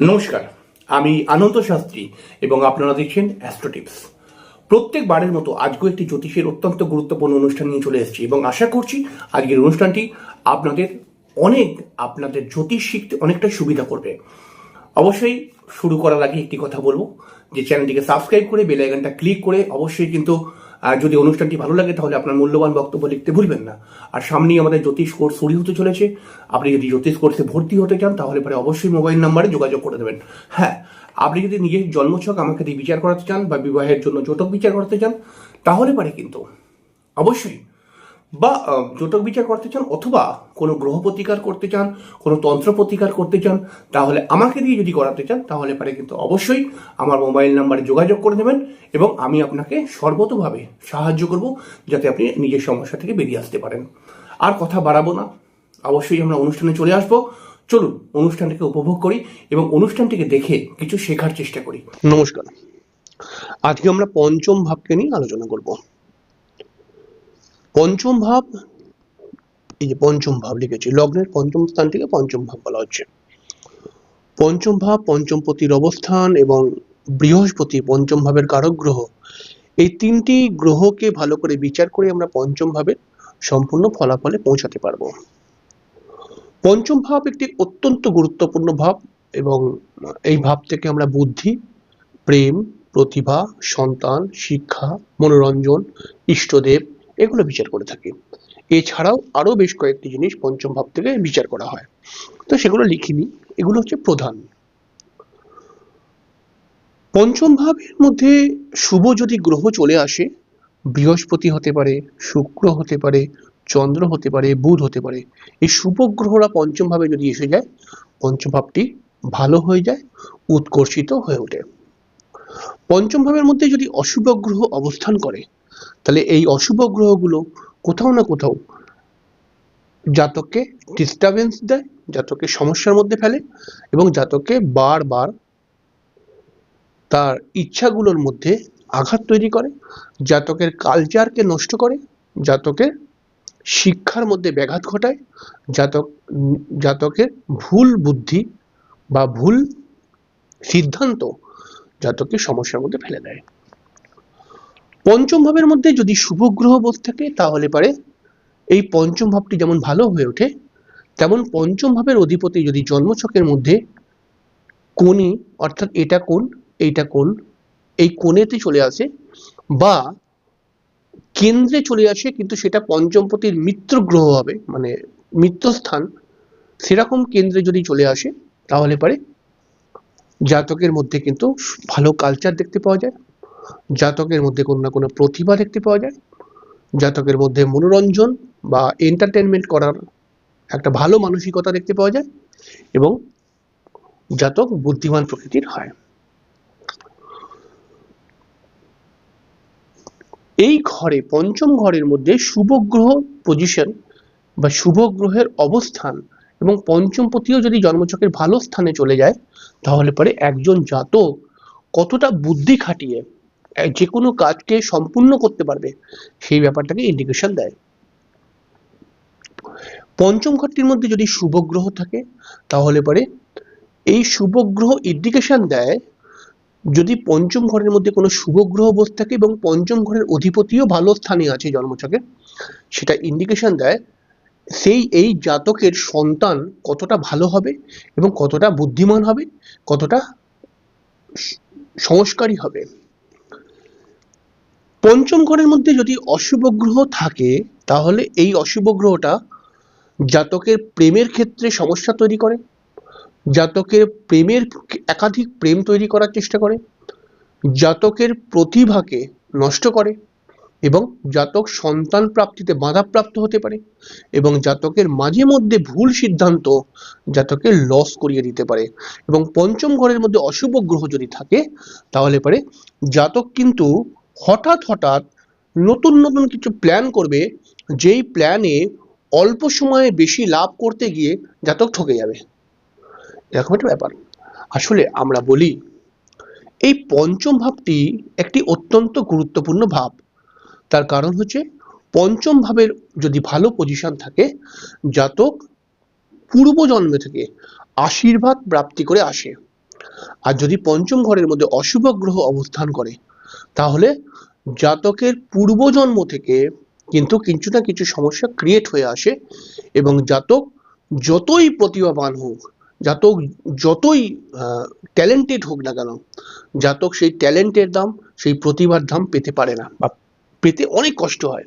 নমস্কার, আমি আনন্দ শাস্ত্রী এবং আপনারা দেখছেন অ্যাস্ট্রো টিপস। প্রত্যেকবারের মতো আজকেও একটি জ্যোতিষের অত্যন্ত গুরুত্বপূর্ণ অনুষ্ঠান নিয়ে চলে এসেছি এবং আশা করছি আজকের অনুষ্ঠানটি আপনাদের জ্যোতিষ শিখতে অনেকটা সুবিধা করবে। অবশ্যই শুরু করার আগে একটি কথা বলবো যে চ্যানেলটিকে সাবস্ক্রাইব করে বেল আইকনটা ক্লিক করে অবশ্যই কিন্তু যদি অনুষ্ঠানটি ভালো লাগে তাহলে আপনার মূল্যবান বক্তব্য লিখতে ভুলবেন না। আর সামনেই আমাদের জ্যোতিষ কোর্স শুরু হতে চলেছে। আপনি যদি জ্যোতিষ কোর্সে ভর্তি হতে চান তাহলে পরে অবশ্যই মোবাইল নাম্বারে যোগাযোগ করে দেবেন। হ্যাঁ, আপনি যদি নিজের জন্মছক আমাকে দিয়ে বিচার করাতে চান বা বিবাহের জন্য জটক বিচার করাতে চান তাহলে পারে কিন্তু অবশ্যই বা জটক বিচার করতে চান অথবা কোনো গ্রহ প্রতিকার করতে চান, কোনো তন্ত্র প্রতিকার করতে চান, তাহলে আমাকে দিয়ে যদি করাতে চান তাহলে পারে কিন্তু অবশ্যই আমার মোবাইল নাম্বারে যোগাযোগ করে নেবেন এবং আমি আপনাকে সর্বতোভাবে সাহায্য করব যাতে আপনি নিজের সমস্যা থেকে বেরিয়ে আসতে পারেন। আর কথা বাড়াবো না, অবশ্যই আমরা অনুষ্ঠানে চলে আসবো। চলুন অনুষ্ঠানটিকে উপভোগ করি এবং অনুষ্ঠানটিকে দেখে কিছু শেখার চেষ্টা করি। নমস্কার, আজকে আমরা পঞ্চম ভাবকে নিয়ে আলোচনা করব। পঞ্চম ভাব, এই যে পঞ্চম ভাব লিখেছি, লগ্নের পঞ্চম স্থানটিকে পঞ্চম ভাব বলা হচ্ছে। পঞ্চম ভাব পঞ্চমপতির অবস্থান এবং বৃহস্পতি পঞ্চম ভাবের কারক গ্রহ, এই তিনটি গ্রহকে ভালো করে বিচার করে আমরা পঞ্চম ভাবের সম্পূর্ণ ফলাফলে পৌঁছাতে পারবো। পঞ্চম ভাব একটি অত্যন্ত গুরুত্বপূর্ণ ভাব এবং এই ভাব থেকে আমরা বুদ্ধি, প্রেম, প্রতিভা, সন্তান, শিক্ষা, মনোরঞ্জন, ইষ্টদেব এগুলো বিচার করে থাকি। এছাড়াও আরো বেশ কয়েকটি জিনিস পঞ্চম ভাব থেকে বিচার করা হয়, তো সেগুলো লিখিনি, এগুলো হচ্ছে প্রধান। পঞ্চম ভাবের মধ্যে শুভ যদি গ্রহ চলে আসে, বৃহস্পতি হতে পারে, শুক্র হতে পারে, চন্দ্র হতে পারে, বুধ হতে পারে, এই শুভ গ্রহরা পঞ্চম ভাবে যদি এসে যায় পঞ্চম ভাবটি ভালো হয়ে যায়, উৎকর্ষিত হয়ে ওঠে। পঞ্চম ভাবের মধ্যে যদি অশুভ গ্রহ অবস্থান করে তাহলে এই অশুভ গ্রহগুলো কোথাও না কোথাও জাতককে ডিস্টারবেন্স দেয়, জাতককে সমস্যার মধ্যে ফেলে এবং জাতককে বারবার তার ইচ্ছাগুলোর মধ্যে আঘাত তৈরি করে, জাতকের কালচারকে নষ্ট করে, জাতকের শিক্ষার মধ্যে ব্যাঘাত ঘটায়, জাতকের ভুল বুদ্ধি বা ভুল সিদ্ধান্ত জাতককে সমস্যার মধ্যে ফেলে দেয়। পঞ্চম ভাবের মধ্যে যদি শুভ গ্রহ বসে থাকে তাহলে পারে এই পঞ্চম ভাবটি যেমন ভালো হয়ে ওঠে, তেমন পঞ্চম ভাবের অধিপতি যদি জন্মছকের মধ্যে কোণে, অর্থাৎ এটা কোণ এইটা কোণ, এই কোণেতে চলে আসে বা কেন্দ্রে চলে আসে কিন্তু সেটা পঞ্চমপতির মিত্র গ্রহ হবে, মানে মিত্রস্থান, সেরকম কেন্দ্রে যদি চলে আসে তাহলে পারে জাতকের মধ্যে কিন্তু ভালো কালচার দেখতে পাওয়া যায়, জাতকের মধ্যে কোনো না কোনো প্রতিভা দেখতে পাওয়া যায়, জাতকের মধ্যে মনোরঞ্জন বা এন্টারটেনমেন্ট করার একটা ভালো মানসিকতা দেখতে পাওয়া যায় এবং জাতক বুদ্ধিমান প্রকৃতির হয়। এই ঘরে পঞ্চম ঘরের মধ্যে শুভ গ্রহ পজিশন বা শুভ গ্রহের অবস্থান এবং পঞ্চমপতিও যদি জন্মছকের ভালো স্থানে চলে যায় তাহলে পরে একজন জাতক কতটা বুদ্ধি খাটিয়ে যে কোনো কাজকে সম্পূর্ণ করতে পারবে সেই ব্যাপারটাকে ইন্ডিকেশন দেয়। পঞ্চম ঘরটির মধ্যে যদি শুভ গ্রহ থাকে তাহলে পরে এই শুভ গ্রহ ইন্ডিকেশন দেয়, যদি পঞ্চম ঘরের মধ্যে কোনো শুভ গ্রহ বসে থাকে এবং পঞ্চম ঘরের অধিপতিও ভালো স্থানে আছে জন্মছকে, সেটা ইন্ডিকেশন দেয় এই জাতকের সন্তান কতটা ভালো হবে এবং কতটা বুদ্ধিমান হবে, কতটা সংস্কারী হবে। পঞ্চম ঘরের মধ্যে যদি অশুভ গ্রহ থাকে তাহলে এই অশুভ গ্রহটা জাতকের প্রেমের ক্ষেত্রে সমস্যা তৈরি করে, জাতকের প্রেমের একাধিক প্রেম তৈরি করার চেষ্টা করে, জাতকের প্রতিভাকে নষ্ট করে এবং জাতক সন্তান প্রাপ্তিতে বাধাপ্রাপ্ত হতে পারে এবং জাতকের মাঝে মধ্যে ভুল সিদ্ধান্ত জাতকের লস করিয়ে দিতে পারে। এবং পঞ্চম ঘরের মধ্যে অশুভ গ্রহ যদি থাকে তাহলে পারে জাতক কিন্তু হঠাৎ হঠাৎ নতুন নতুন কিছু প্ল্যান করবে, যেই প্ল্যানে অল্প সময়ে বেশি লাভ করতে গিয়ে জাতক ঠকে যাবে, এরকম একটা ব্যাপার। আসলে আমরা বলি এই পঞ্চম ভাবটি একটি অত্যন্ত গুরুত্বপূর্ণ ভাব, তার কারণ হচ্ছে পঞ্চম ভাবের যদি ভালো পজিশন থাকে জাতক পূর্ব জন্মে থেকে আশীর্বাদ প্রাপ্তি করে আসে আর যদি পঞ্চম ঘরের মধ্যে অশুভ গ্রহ অবস্থান করে তাহলে জাতকের পূর্বজন্ম থেকে কিন্তু কিছু না কিছু সমস্যা ক্রিয়েট হয়ে আসে, এবং জাতক যতই প্রতিভাবান হোক, জাতক যতই ট্যালেন্টেড হোক না কেন, জাতক সেই ট্যালেন্টের দাম, সেই প্রতিভার দাম পেতে পারে না, বা পেতে অনেক কষ্ট হয়।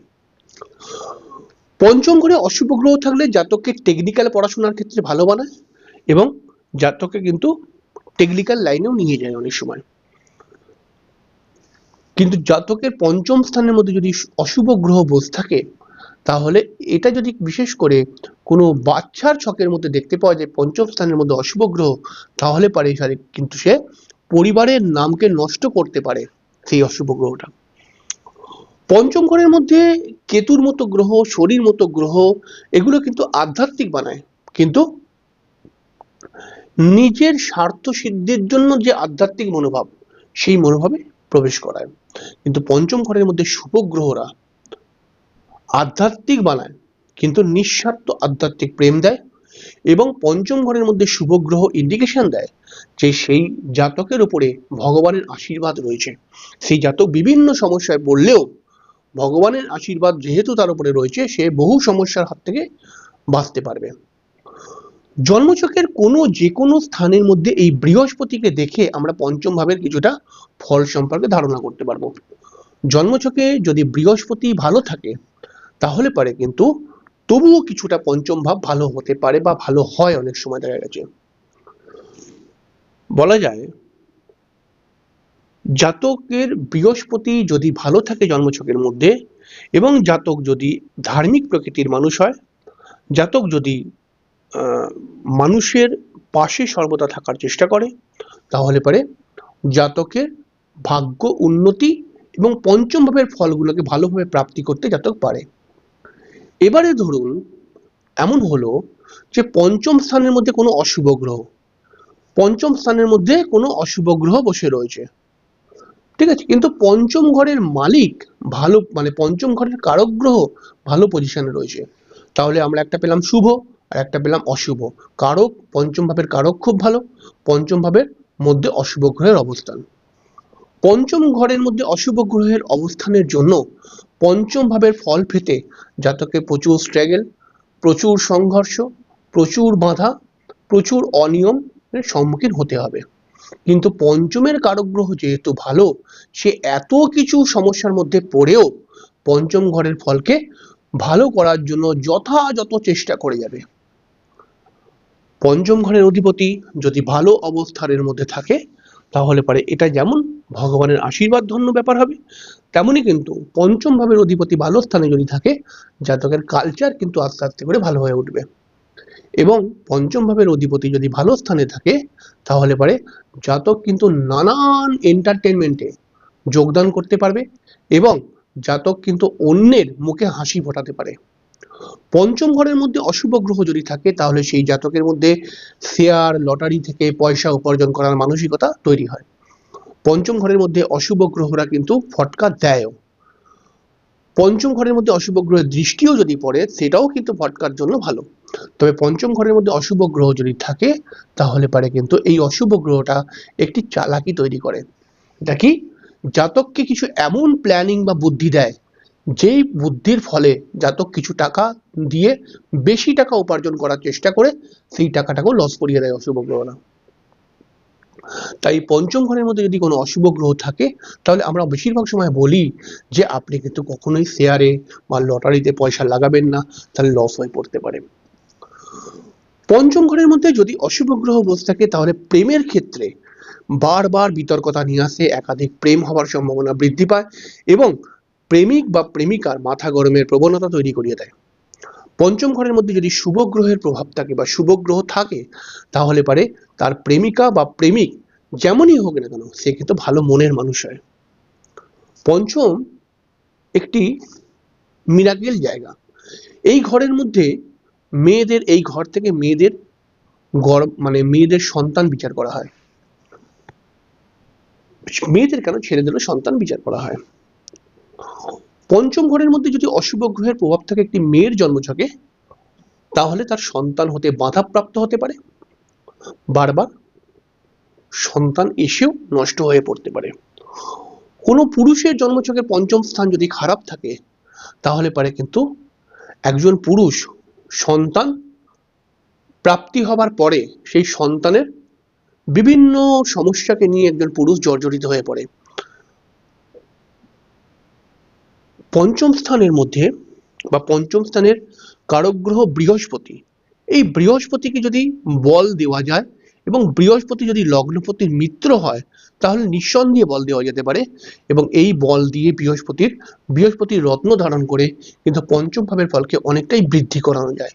পঞ্চম ঘরে অশুভ গ্রহ থাকলে জাতককে টেকনিক্যাল পড়াশোনার ক্ষেত্রে ভালো বানায়, এবং জাতককে কিন্তু টেকনিক্যাল লাইনেও নিয়ে যায় অনেক সময়। কিন্তু জাতকের পঞ্চম স্থানের মধ্যে যদি অশুভ গ্রহ বসে থাকে, তাহলে এটা যদি বিশেষ করে কোনো বাচ্চার ছকের মধ্যে দেখতে পাওয়া যায় পঞ্চম স্থানের মধ্যে অশুভ গ্রহ, তাহলে পারে কিন্তু সে পরিবারের নামকে নষ্ট করতে পারে সেই অশুভ গ্রহটা। পঞ্চম ঘরের মধ্যে কেতুর মতো গ্রহ, শনির মতো গ্রহ, এগুলো কিন্তু আধ্যাত্মিক বানায়, কিন্তু নিজের স্বার্থ সিদ্ধির জন্য যে আধ্যাত্মিক মনোভাব, সেই মনোভাবে প্রবেশ করায়। কিন্তু পঞ্চম ঘরের মধ্যে শুভ গ্রহরা আধ্যাত্মিক বানায়, কিন্তু নিঃস্বার্থ আধ্যাত্মিক প্রেম দেয়, এবং পঞ্চম ঘরের মধ্যে শুভ গ্রহ ইন্ডিকেশন দেয় যে সেই জাতকের উপরে ভগবানের আশীর্বাদ রয়েছে। সেই জাতক বিভিন্ন সমস্যায় পড়লেও ভগবানের আশীর্বাদ যেহেতু তার উপরে রয়েছে, সে বহু সমস্যার হাত থেকে বাঁচতে পারবে। জন্মছকের যে কোনো স্থানের মধ্যে এই বৃহস্পতিকে দেখে আমরা পঞ্চম ভাবের কিছুটা ফল সম্পর্কে ধারণা করতে পারবো। জন্মছকে যদি বৃহস্পতি ভালো থাকে তাহলে পারে কিন্তু তবুও কিছুটা পঞ্চম ভাব ভালো হতে পারে, বা ভালো হয় অনেক সময় দেখা গেছে। বলা যায় জাতকের বৃহস্পতি যদি ভালো থাকে জন্মছকের মধ্যে, এবং জাতক যদি ধার্মিক প্রকৃতির মানুষ হয়, জাতক যদি মানুষের পাশে সর্বদা থাকার চেষ্টা করে, তাহলে পারে জাতকের ভাগ্য উন্নতি এবং পঞ্চম ভাবের ফলগুলোকে ভালোভাবে প্রাপ্তি করতে জাতক পারে। এবারে ধরুন এমন হলো যে পঞ্চম স্থানের মধ্যে কোনো অশুভ গ্রহ, পঞ্চম স্থানের মধ্যে কোনো অশুভ গ্রহ বসে রয়েছে, ঠিক আছে, কিন্তু পঞ্চম ঘরের মালিক ভালো, মানে পঞ্চম ঘরের কারক গ্রহ ভালো পজিশনে রয়েছে, তাহলে আমরা একটা পেলাম শুভ আর একটা পেলাম অশুভ। কারক, পঞ্চম ভাবের কারক খুব ভালো, পঞ্চম ভাবের মধ্যে অশুভ গ্রহের অবস্থান। পঞ্চম ঘরের মধ্যে অশুভ গ্রহের অবস্থানের জন্য পঞ্চম ভাবের ফল পেতে জাতকে প্রচুর স্ট্রাগল, প্রচুর সংঘর্ষ, প্রচুর বাধা, প্রচুর অনিয়মের সম্মুখীন হতে হবে। কিন্তু পঞ্চমের কারক গ্রহ যেহেতু ভালো, সে এত কিছু সমস্যার মধ্যে পড়েও পঞ্চম ঘরের ফলকে ভালো করার জন্য যথাযথ চেষ্টা করে যাবে। পঞ্চম ঘরের অধিপতি যদি ভালো অবস্থানের মধ্যে থাকে, তাহলে পারে এটা যেমন ভগবানের আশীর্বাদ ধন্য ব্যাপার হবে, তেমনি কিন্তু পঞ্চম ভাবের অধিপতি ভালো স্থানে যদি থাকে, জাতকের কালচার কিন্তু আস্তে আস্তে করে ভালো হয়ে উঠবে। এবং পঞ্চম ভাবের অধিপতি যদি ভালো স্থানে থাকে, তাহলে পারে জাতক কিন্তু নানান এন্টারটেনমেন্টে যোগদান করতে পারবে, এবং জাতক কিন্তু অন্যের মুখে হাসি ফোটাতে পারে। পঞ্চম ঘরের মধ্যে অশুভ গ্রহ যদি থাকে, তাহলে সেই জাতকের মধ্যে শেয়ার, লটারি থেকে পয়সা উপার্জন করার মানসিকতা তৈরি হয়। পঞ্চম ঘরের মধ্যে অশুভ গ্রহরা কিন্তু ফটকা দেয়ও। পঞ্চম ঘরের মধ্যে অশুভ গ্রহের দৃষ্টিও যদি পড়ে, সেটাও কিন্তু ফটকার জন্য ভালো। তবে পঞ্চম ঘরের মধ্যে অশুভ গ্রহ যদি থাকে, তাহলে পারে কিন্তু এই অশুভ গ্রহটা একটি চালাকি তৈরি করে। এটা কি, জাতককে কিছু এমন প্ল্যানিং বা বুদ্ধি দেয়, যেই বুদ্ধির ফলে জাতক কিছু টাকা দিয়ে বেশি টাকা উপার্জন করার চেষ্টা করে সেই টাকাটাকেও লস করিয়ে দেয় অশুভ গ্রহরা। তাই পঞ্চম ঘরের মধ্যে যদি কোনো অশুভ গ্রহ থাকে, তাহলে আমরা বেশিরভাগ সময় বলি যে আপনি কিন্তু কখনোই শেয়ারে বা লটারিতে পয়সা লাগাবেন না, তাহলে লস হয়ে পড়তে পারে। পঞ্চম ঘরের মধ্যে যদি অশুভ গ্রহ বসে থাকে, তাহলে প্রেমের ক্ষেত্রে বারবার বিতর্কতা নিয়ে আসে, একাধিক প্রেম হওয়ার সম্ভাবনা বৃদ্ধি পায়, এবং প্রেমিক বা প্রেমিকার মাথা গরমের প্রবণতা তৈরি করিয়ে দেয়। পঞ্চম ঘরের মধ্যে যদি শুভ গ্রহের প্রভাব থাকে বা শুভ গ্রহ থাকে, তাহলে পারে তার প্রেমিকা বা প্রেমিক যেমনই হোক না কেন, সে কিন্তু ভালো মনের মানুষ হয়। পঞ্চম একটি মিরাকেল জায়গা। এই ঘরের মধ্যে মেয়েদের, এই ঘর থেকে মেয়েদের মেয়েদের সন্তান বিচার করা হয়, মেয়েদের কেন, ছেলেদেরও সন্তান বিচার করা হয়। পঞ্চম ঘরের মধ্যে যদি অশুভ গ্রহের প্রভাব থাকে একটি মেয়ের জন্মছকে, তাহলে তার সন্তান হতে বাধাপ্রাপ্ত হতে পারে, বারবার সন্তান এসেও নষ্ট হয়ে পড়তে পারে। কোনো পুরুষের জন্মছকে পঞ্চম স্থান যদি খারাপ থাকে তাহলে পারে কিন্তু একজন পুরুষ সন্তান প্রাপ্তি হবার পরে সেই সন্তানের বিভিন্ন সমস্যাকে নিয়ে একজন পুরুষ জর্জরিত হয়ে পড়ে। পঞ্চম স্থানের মধ্যে বা পঞ্চম স্থানের কারক গ্রহ বৃহস্পতি, এই বৃহস্পতিকে যদি বল দেওয়া যায় এবং বৃহস্পতি যদি লগ্নপতির মিত্র হয় তাহলে নিঃসন্দেহে বল দেওয়া যেতে পারে, এবং এই বল দিয়ে বৃহস্পতির রত্ন ধারণ করে কিন্তু পঞ্চম ভাবের ফলকে অনেকটাই বৃদ্ধি করানো যায়।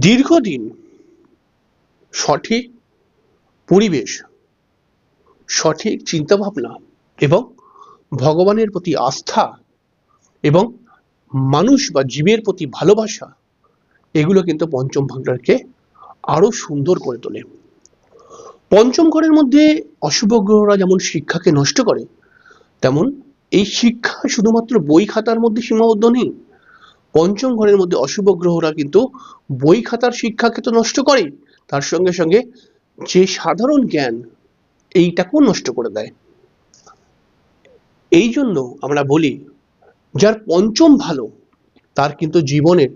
দীর্ঘদিন সঠিক পরিবেশ, সঠিক চিন্তাভাবনা এবং ভগবানের প্রতি আস্থা এবং মানুষ বা জীবের প্রতি ভালোবাসা, এগুলো কিন্তু পঞ্চম ভাবটাকে আরো সুন্দর করে তোলে। পঞ্চম ঘরের মধ্যে অশুভ গ্রহরা যেমন শিক্ষাকে নষ্ট করে, তেমন এই শিক্ষা শুধুমাত্র বই খাতার মধ্যে সীমাবদ্ধ নেই। পঞ্চম ঘরের মধ্যে অশুভ গ্রহরা কিন্তু বই খাতার শিক্ষাকে তো নষ্ট করে, তার সঙ্গে সঙ্গে যে সাধারণ জ্ঞান এইটাকেও নষ্ট করে দেয়। এই জন্য আমরা বলি যার পঞ্চম ভালো তার কিন্তু জীবনের,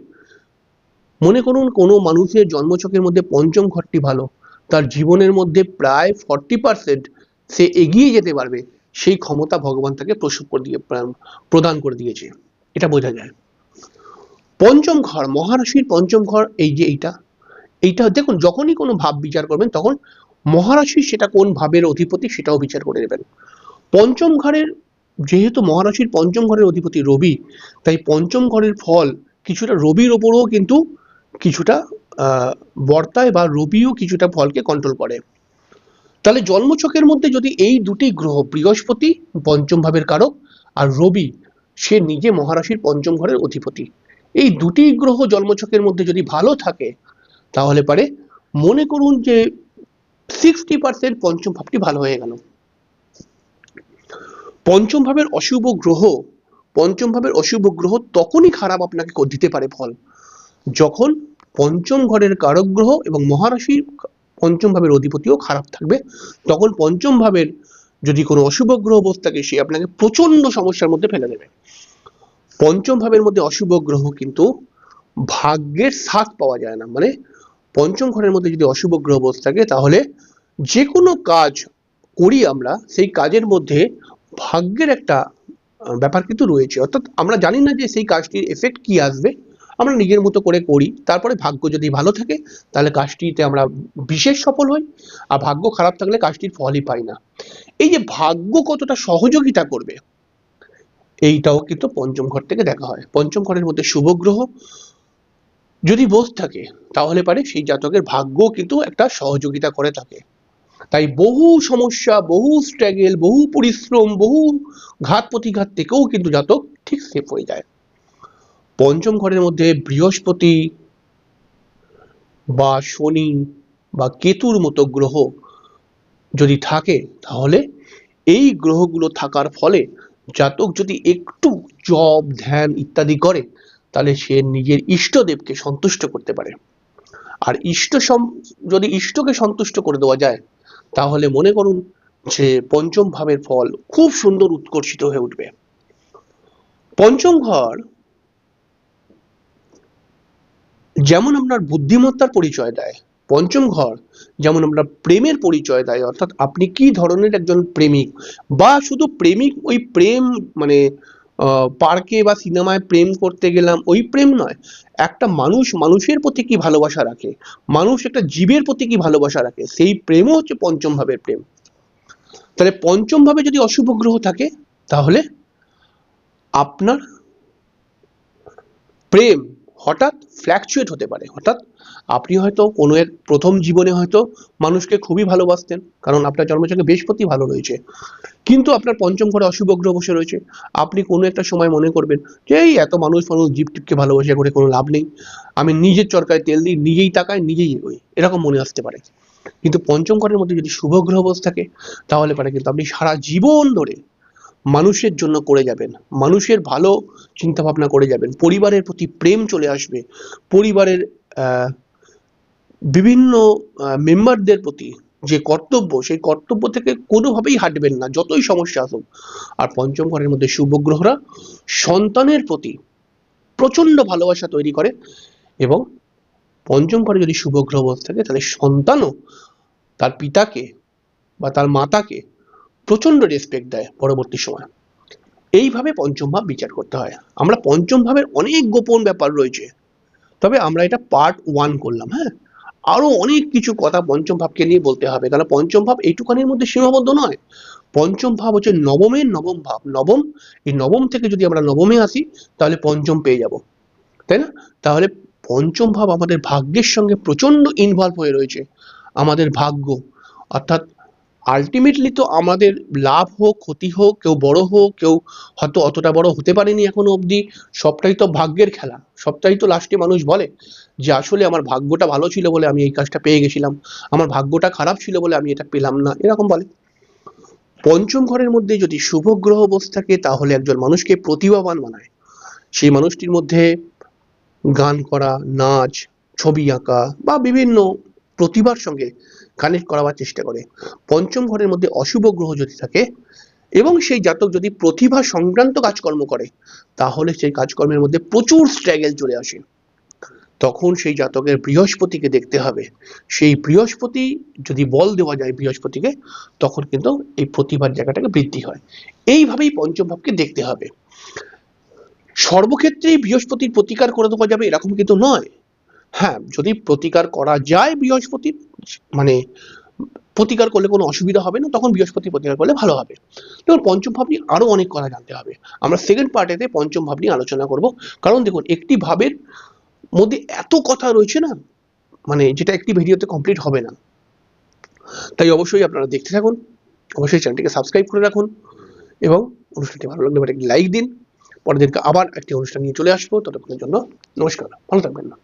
মনে করুন কোনো মানুষের জন্মছকের মধ্যে পঞ্চম ঘরটি ভালো, তার জীবনের মধ্যে প্রায় 40% সে এগিয়ে যেতে পারবে, সেই ক্ষমতা ভগবান তাকে প্রদান করে দিয়েছে, এটা বোঝা যায়। পঞ্চম ঘর, মহারাশির পঞ্চম ঘর, এই যে এইটা দেখুন, যখনই কোনো ভাব বিচার করবেন তখন মহারাশি সেটা কোন ভাবের অধিপতি সেটাও বিচার করে নেবেন। পঞ্চম ঘরের, যেহেতু মহারাশির পঞ্চম ঘরের অধিপতি রবি, তাই পঞ্চম ঘরের ফল কিছুটা রবির ওপরও কিন্তু কিছুটা বর্তায়, বা রবিও কিছুটা ফলকে কন্ট্রোল করে। তাহলে জন্মছকের মধ্যে যদি এই দুটি গ্রহ, বৃহস্পতি পঞ্চম ভাবের কারক আর রবি সে নিজে মহারাশির পঞ্চম ঘরের অধিপতি, এই দুটি গ্রহ জন্মছকের মধ্যে যদি ভালো থাকে তাহলে পারে মনে করুন যে 60% পঞ্চম ভাবটি ভালো হয়ে গেল। পঞ্চম ভাবের অশুভ গ্রহ তখনই খারাপ আপনাকে দিতে পারে ফল, যখন পঞ্চম ঘরের কারক গ্রহ এবং মহারাশির পঞ্চম ভাবের অধিপতিও খারাপ থাকবে। তখন পঞ্চম ভাবের যদি কোনো অশুভ গ্রহ বসে থাকে সে আপনাকে প্রচন্ড সমস্যার মধ্যে ফেলে দেবে। পঞ্চম ভাবের মধ্যে অশুভ গ্রহ কিন্তু ভাগ্যের সাথ পাওয়া যায় না, মানে পঞ্চম ঘরের মধ্যে যদি অশুভ গ্রহ বসে থাকে তাহলে যে কোনো কাজ করি আমরা, সেই কাজের মধ্যে ভাগ্যের একটা ব্যাপার কিন্তু রয়েছে, অর্থাৎ আমরা জানি না যে সেই কাজটির এফেক্ট কি আসবে, আমরা নিজের মতো করে করি, তারপরে ভাগ্য যদি ভালো থাকে তাহলে কাজটিতে আমরা বিশেষ সফল হই, আর ভাগ্য খারাপ থাকলে কাজটির ফলই পাই না। এই যে ভাগ্য কতটা সহযোগিতা করবে এইটাও কিন্তু পঞ্চম ঘর থেকে দেখা হয়। পঞ্চম ঘরের মধ্যে শুভ গ্রহ যদি বসে থাকে তাহলে পারে সেই জাতকের ভাগ্য কিন্তু একটা সহযোগিতা করে থাকে। তাই বহু সমস্যা, বহু স্ট্রাগল, বহু পরিশ্রম, বহু ঘাত প্রতিঘাত থেকেও কিন্তু জাতক ঠিক সেফ হয়ে যায়। পঞ্চম ঘরের মধ্যে বৃহস্পতি বা শনি বা কেতুর মতো গ্রহ যদি থাকে তাহলে এই গ্রহগুলো থাকার ফলে জাতক যদি একটু জপ ধ্যান ইত্যাদি করে তাহলে সে নিজের ইষ্টদেবকে সন্তুষ্ট করতে পারে। আর যদি ইষ্টকে সন্তুষ্ট করে দেওয়া যায় তাহলে মনে করুন যে পঞ্চম ভাবের ফল খুব সুন্দর উৎকর্ষিত হয়ে উঠবে। পঞ্চম ঘর যেমন আপনার বুদ্ধিমত্তার পরিচয় দেয়, পঞ্চম ঘর যেমন আমরা প্রেমের পরিচয় দেয়, অর্থাৎ আপনি কি ধরনের একজন প্রেমিক, বা শুধু প্রেমিক ওই প্রেম মানে পার্কে বা সিনেমায় প্রেম করতে গেলাম ওই প্রেম নয়, একটা মানুষ মানুষের প্রতি কি ভালোবাসা রাখে, মানুষ একটা জীবের প্রতি কি ভালোবাসা রাখে, সেই প্রেমও হচ্ছে পঞ্চম ভাবের প্রেম। তাহলে পঞ্চম ভাবে যদি অশুভ গ্রহ থাকে তাহলে আপনার প্রেম হঠাৎ ফ্ল্যাকচুয়েট হতে পারে, অর্থাৎ আপনি হয়তো কোনো এক প্রথম জীবনে হয়তো মানুষকে খুবই ভালোবাসতেন, কারণ আপনার জন্মছকে বৃহস্পতি ভালো রয়েছে, কিন্তু আপনার পঞ্চম ঘরে অশুভ গ্রহ বসে রয়েছে, আপনি কোনো একটা সময় মনে করবেন যে এই এত মানুষ জীব টিপকে ভালোবাসা করে কোনো লাভ নেই, আমি নিজের চরকায় তেল দিই, নিজেই তাকাই নিজেই এগোই, এরকম মনে আসতে পারে। কিন্তু পঞ্চম ঘরের মধ্যে যদি শুভ গ্রহ বসে থাকে তাহলে পারে কিন্তু আপনি সারা জীবন ধরে মানুষের জন্য করে যাবেন, মানুষের ভালো চিন্তা ভাবনা করে যাবেন, পরিবারের প্রতি প্রেম চলে আসবে, পরিবারের বিভিন্ন মেম্বারদের প্রতি যে কর্তব্য, সেই কর্তব্য থেকে কোনোভাবেই হাঁটবেন না, যতই সমস্যা আসুক। আর পঞ্চম ঘরের মধ্যে শুভ গ্রহরা সন্তানের প্রতি প্রচন্ড ভালোবাসা তৈরি করে, এবং পঞ্চম ঘরে যদি শুভ গ্রহ বসে থাকে তাহলে সন্তানও তার পিতাকে বা তার মাতাকে প্রচন্ড রেসপেক্ট দেয় পরবর্তী সময়। এইভাবে পঞ্চম ভাব বিচার করতে হয়। আমরা পঞ্চম ভাবের অনেক গোপন ব্যাপার রয়েছে, তবে আমরা এটা পার্ট 1 করলাম। হ্যাঁ, আরো অনেক কিছু কথা পঞ্চম ভাবকে নিয়ে বলতে হবে, কারণ পঞ্চম ভাব এইটুখানির মধ্যে সীমাবদ্ধ নয়। পঞ্চম ভাব হচ্ছে নবমের নবম ভাব। নবম, এই নবম থেকে যদি আমরা নবমে আসি তাহলে পঞ্চম পেয়ে যাব, তাই না? তাহলে পঞ্চম ভাব আমাদের ভাগ্যের সঙ্গে প্রচন্ড ইনভলভ হয়ে রয়েছে। আমাদের ভাগ্য, অর্থাৎ আলটিমেটলি তো আমাদের লাভ হোক ক্ষতি হোক, কেউ বড় হোক, কেউ হয়তো অতটা বড় হতে পারেনি এখনো অবধি, সবটাই তো ভাগ্যের খেলা। সবটাই তো লাস্টে মানুষ বলে যে আসলে আমার ভাগ্যটা ভালো ছিল বলে আমি এই কাজটা পেয়ে গেছিলাম, আমার ভাগ্যটা খারাপ ছিল বলে আমি এটা পেলাম না, এরকম বলে। পঞ্চম ঘরের মধ্যে যদি শুভ গ্রহ বসে থাকে তাহলে একজন মানুষকে প্রতিভাবান বানায়। সেই মানুষটির মধ্যে গান করা, নাচ, ছবি আঁকা বা বিভিন্ন প্রতিভার সঙ্গে কানেক্ট করাবার চেষ্টা করে। পঞ্চম ঘরের মধ্যে অশুভ গ্রহ যদি থাকে এবং সেই জাতক যদি প্রতিভা সংক্রান্ত কাজকর্ম করে, তাহলে সেই কাজকর্মের মধ্যে প্রচুর স্ট্রাগল চলে আসে। তখন সেই জাতকের বৃহস্পতিকে দেখতে হবে। সেই বৃহস্পতি যদি বল দেওয়া যায় বৃহস্পতিকে, তখন কিন্তু এই প্রতিভার জায়গাটাকে বৃদ্ধি হয়। এইভাবেই পঞ্চম ভাবকে দেখতে হবে। সর্বক্ষেত্রেই বৃহস্পতির প্রতিকার করে দেওয়া যাবে এরকম কিন্তু নয়। হ্যাঁ, যদি প্রতিকার করা যায় বৃহস্পতির, মানে প্রতিকার করলে কোনো অসুবিধা হবে না, তখন বৃহস্পতি প্রতিকার করলে ভালো হবে। দেখুন, পঞ্চম ভাব নিয়ে আরো অনেক কথা জানতে হবে। আমরা সেকেন্ড পার্টেতে পঞ্চম ভাব নিয়ে আলোচনা করব, কারণ দেখুন একটি ভাবের মধ্যে এত কথা রয়েছে না, মানে যেটা একটি ভিডিওতে কমপ্লিট হবে না। তাই অবশ্যই আপনারা দেখতে থাকুন, অবশ্যই চ্যানেলটিকে সাবস্ক্রাইব করে রাখুন, এবং অনুষ্ঠানটি ভালো লাগলে একটি লাইক দিন। পরের দিনকে আবার একটি অনুষ্ঠান নিয়ে চলে আসবো, ততক্ষণের জন্য নমস্কার, ভালো থাকবেন না।